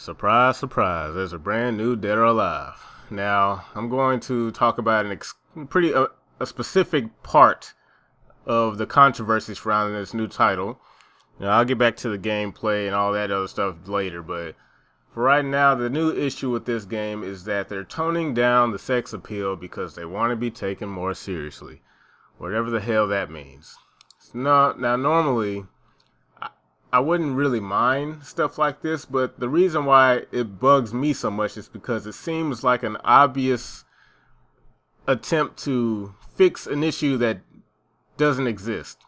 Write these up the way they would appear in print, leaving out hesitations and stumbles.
Surprise, surprise, there's a brand new Dead or Alive. Now, I'm going to talk about a specific part of the controversy surrounding this new title. Now, I'll get back to the gameplay and all that other stuff later, but for right now, the new issue with this game is that they're toning down the sex appeal because they want to be taken more seriously. Whatever the hell that means. Now, normally, I wouldn't really mind stuff like this, but the reason why it bugs me so much is because it seems like an obvious attempt to fix an issue that doesn't exist.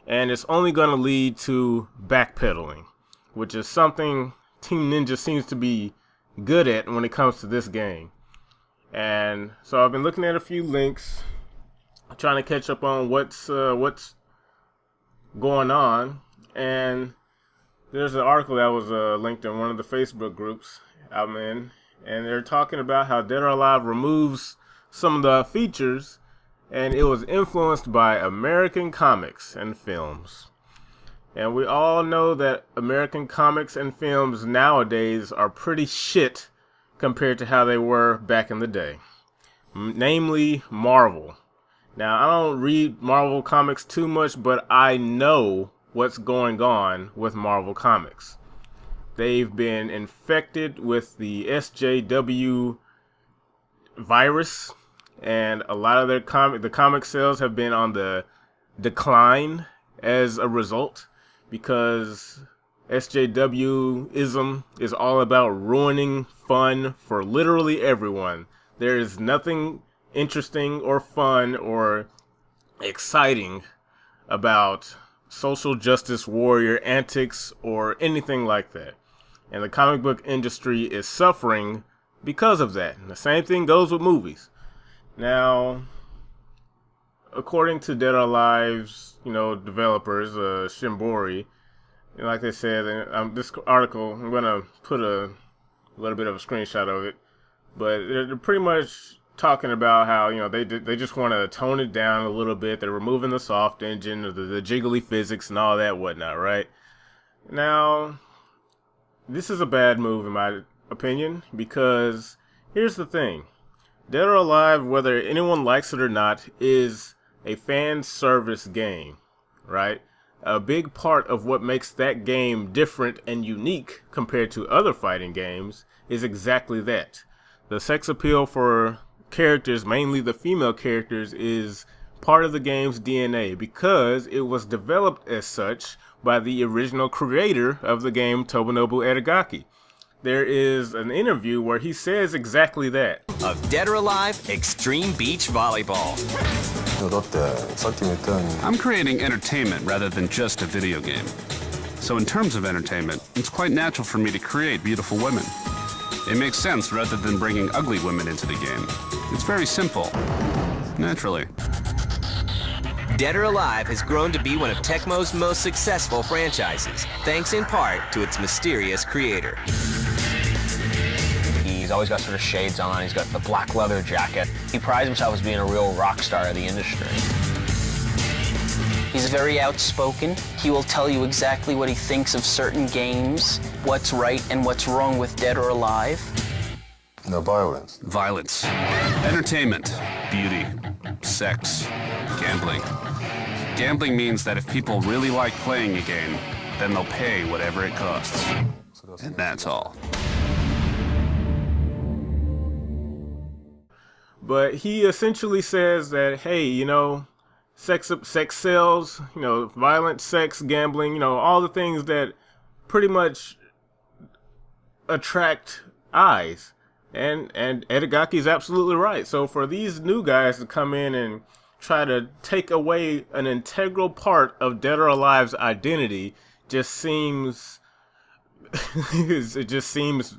And it's only going to lead to backpedaling, which is something Team Ninja seems to be good at when it comes to this game. And so I've been looking at a few links, trying to catch up on what's going on, and there's an article that was linked in one of the Facebook groups I'm in, and they're talking about how Dead or Alive removes some of the features, and it was influenced by American comics and films. And we all know that American comics and films nowadays are pretty shit compared to how they were back in the day. Namely, Marvel. Now, I don't read Marvel comics too much, but I know what's going on with Marvel Comics. They've been infected with the SJW virus, and a lot of their comic sales have been on the decline as a result, because SJWism is all about ruining fun for literally everyone. There is nothing interesting or fun or exciting about social justice warrior antics or anything like that. And the comic book industry is suffering because of that. And the same thing goes with movies. Now, according to Dead or Alive's, developers, Shimbori, like they said, this article, I'm going to put a little bit of a screenshot of it, but they're pretty much talking about how, they just want to tone it down a little bit. They're removing the soft engine, the jiggly physics and all that whatnot, right? Now, this is a bad move in my opinion, because here's the thing. Dead or Alive, whether anyone likes it or not, is a fan service game, right? A big part of what makes that game different and unique compared to other fighting games is exactly that. The sex appeal for characters, mainly the female characters, is part of the game's DNA because it was developed as such by the original creator of the game, Tomonobu Edegaki. There is an interview where he says exactly that. Of Dead or Alive Extreme Beach Volleyball. I'm creating entertainment rather than just a video game. So in terms of entertainment, it's quite natural for me to create beautiful women. It makes sense rather than bringing ugly women into the game. It's very simple. Naturally. Dead or Alive has grown to be one of Tecmo's most successful franchises, thanks in part to its mysterious creator. He's always got sort of shades on, he's got the black leather jacket. He prides himself as being a real rock star of the industry. He's very outspoken. He will tell you exactly what he thinks of certain games, what's right and what's wrong with Dead or Alive. No violence. Violence. Entertainment. Beauty. Sex. Gambling. Gambling means that if people really like playing a game, then they'll pay whatever it costs. And that's all. But he essentially says that, hey, sex sells, violent sex, gambling, all the things that pretty much attract eyes. And Edegaki's absolutely right. So for these new guys to come in and try to take away an integral part of Dead or Alive's identity just seems it just seems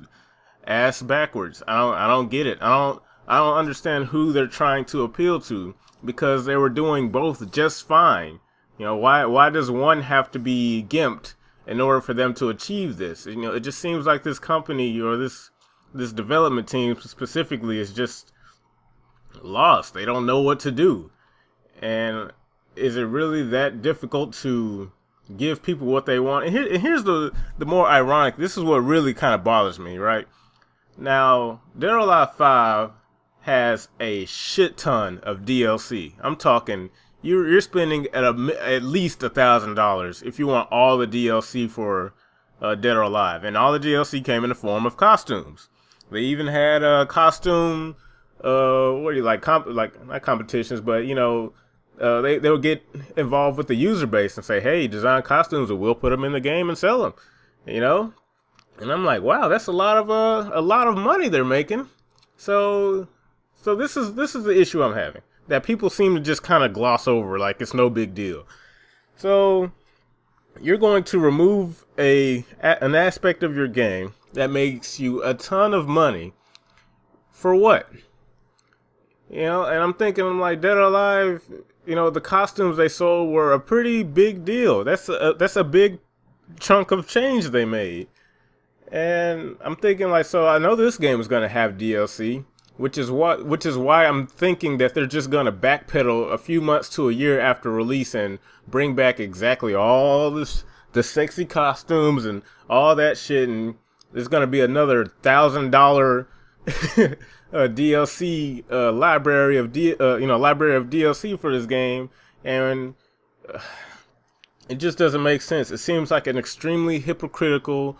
ass backwards. I don't get it. I don't understand who they're trying to appeal to, because they were doing both just fine. Why does one have to be gimped in order for them to achieve this? It just seems like this company or this development team specifically is just lost. They don't know what to do. And is it really that difficult to give people what they want. And here's the more ironic. This is what really kind of bothers me, right? Now, Dead or Alive 5 has a shit ton of DLC. I'm talking, you're spending at least $1,000 if you want all the DLC for Dead or Alive. And all the DLC came in the form of costumes. They even had costume, what do you like, not competitions, but, you know, they would get involved with the user base and say, hey, design costumes and we'll put them in the game and sell them, you know? And I'm like, wow, that's a lot of money they're making. So this is the issue I'm having, that people seem to just kind of gloss over like it's no big deal. So you're going to remove an aspect of your game that makes you a ton of money for what? You know, and I'm like, Dead or Alive, you know, the costumes they sold were a pretty big deal. That's a big chunk of change they made. And I'm thinking, like, so I know this game is going to have DLC, which is why I'm thinking that they're just going to backpedal a few months to a year after release and bring back exactly all the sexy costumes and all that shit, and there's going to be another $1,000 DLC library of DLC for this game, and it just doesn't make sense. It seems like an extremely hypocritical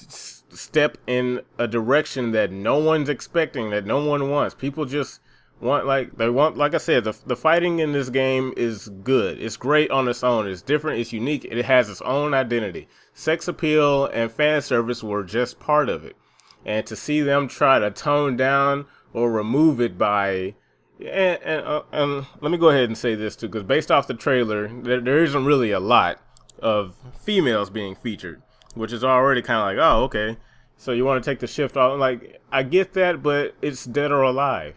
step in a direction that no one's expecting, that no one wants. People just want, like I said, the fighting in this game is good. It's great on its own. It's different. It's unique. It has its own identity. Sex appeal and fan service were just part of it. And to see them try to tone down or remove it by, and let me go ahead and say this too, because based off the trailer, there isn't really a lot of females being featured, which is already kind of like, oh, okay. So you want to take the shift off. Like, I get that, but it's Dead or Alive.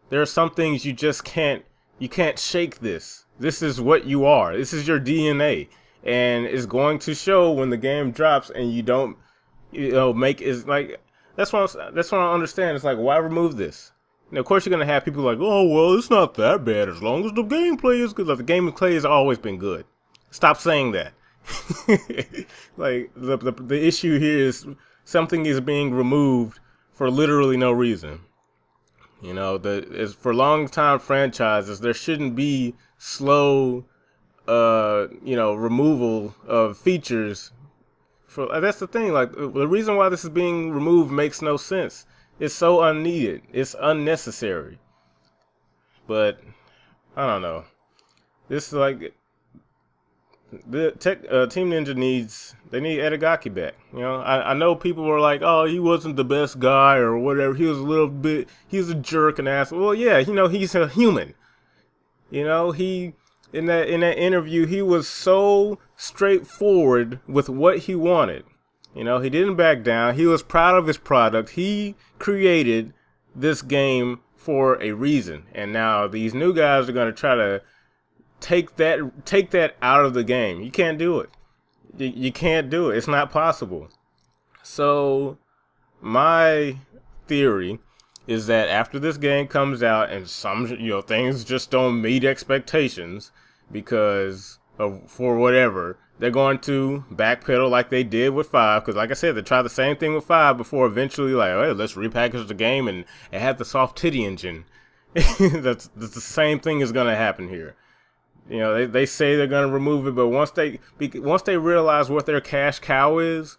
There are some things you just can't shake this. This is what you are. This is your DNA. And it's going to show when the game drops and you don't, make is like, that's what I understand. It's like, why remove this? And of course you're going to have people like, oh, well, it's not that bad as long as the gameplay is good. Like, the gameplay has always been good. Stop saying that. Like, the issue here is something is being removed for literally no reason. You know, for long time franchises, there shouldn't be slow, removal of features. That's the thing. Like, the reason why this is being removed makes no sense. It's so unneeded. It's unnecessary. But I don't know. This is like Team Ninja needs Edagaki back. You know, I know people were like, oh, he wasn't the best guy or whatever. He was a jerk and ass. Well, yeah, he's a human. You know, in that interview, he was so straightforward with what he wanted. You know, he didn't back down. He was proud of his product. He created this game for a reason. And now these new guys are going to try to take that out of the game. You can't do it. You can't do it. It's not possible. So my theory is that after this game comes out and some things just don't meet expectations because for whatever, they're going to backpedal like they did with 5. Because like I said, they tried the same thing with 5 before eventually like, hey, let's repackage the game and have the soft titty engine. That's the same thing is going to happen here. You know, they say they're going to remove it, but once they realize what their cash cow is,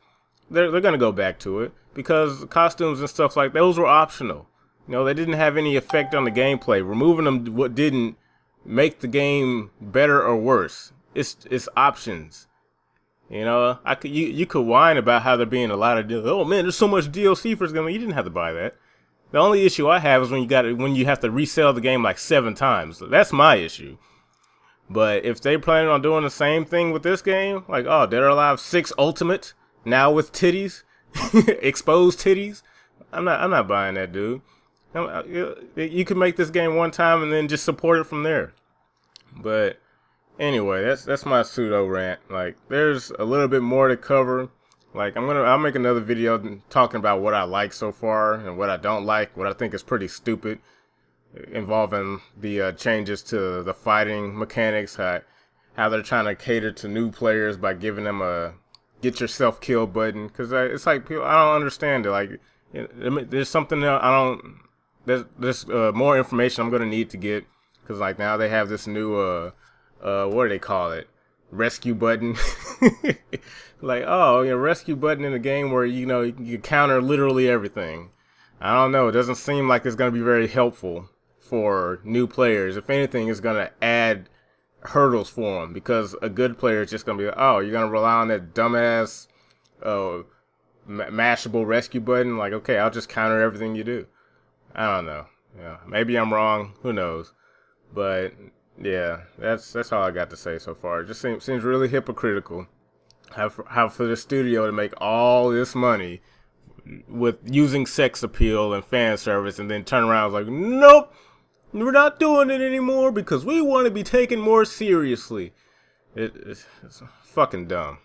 they're going to go back to it, because costumes and stuff like those were optional. You know, they didn't have any effect on the gameplay. Removing them didn't make the game better or worse. It's options. You know, you could whine about how there being a lot of oh man, there's so much DLC for this game. You didn't have to buy that. The only issue I have is when you have to resell the game like 7 times. That's my issue. But if they plan on doing the same thing with this game, like, oh, Dead or Alive 6 Ultimate, now with titties, exposed titties, I'm not buying that, dude. You can make this game one time and then just support it from there. But anyway, that's my pseudo rant. Like, there's a little bit more to cover. Like, I'll make another video talking about what I like so far and what I don't like, what I think is pretty stupid, involving the changes to the fighting mechanics. how they're trying to cater to new players by giving them a get yourself killed button. Because it's like, people, I don't understand it. Like, there's something that I don't. There's more information I'm gonna need to get, because like now they have this new what do they call it? Rescue button. Like, oh, rescue button in a game where you counter literally everything. I don't know. It doesn't seem like it's gonna be very helpful for new players. If anything, it's gonna add hurdles for them, because a good player is just gonna be, oh, you're gonna rely on that dumbass mashable rescue button. Like, okay, I'll just counter everything you do. I don't know. Yeah, maybe I'm wrong. Who knows? But yeah, that's all I got to say so far. It just seems really hypocritical how for the studio to make all this money with using sex appeal and fan service, and then turn around and like, nope, we're not doing it anymore because we want to be taken more seriously. It's fucking dumb.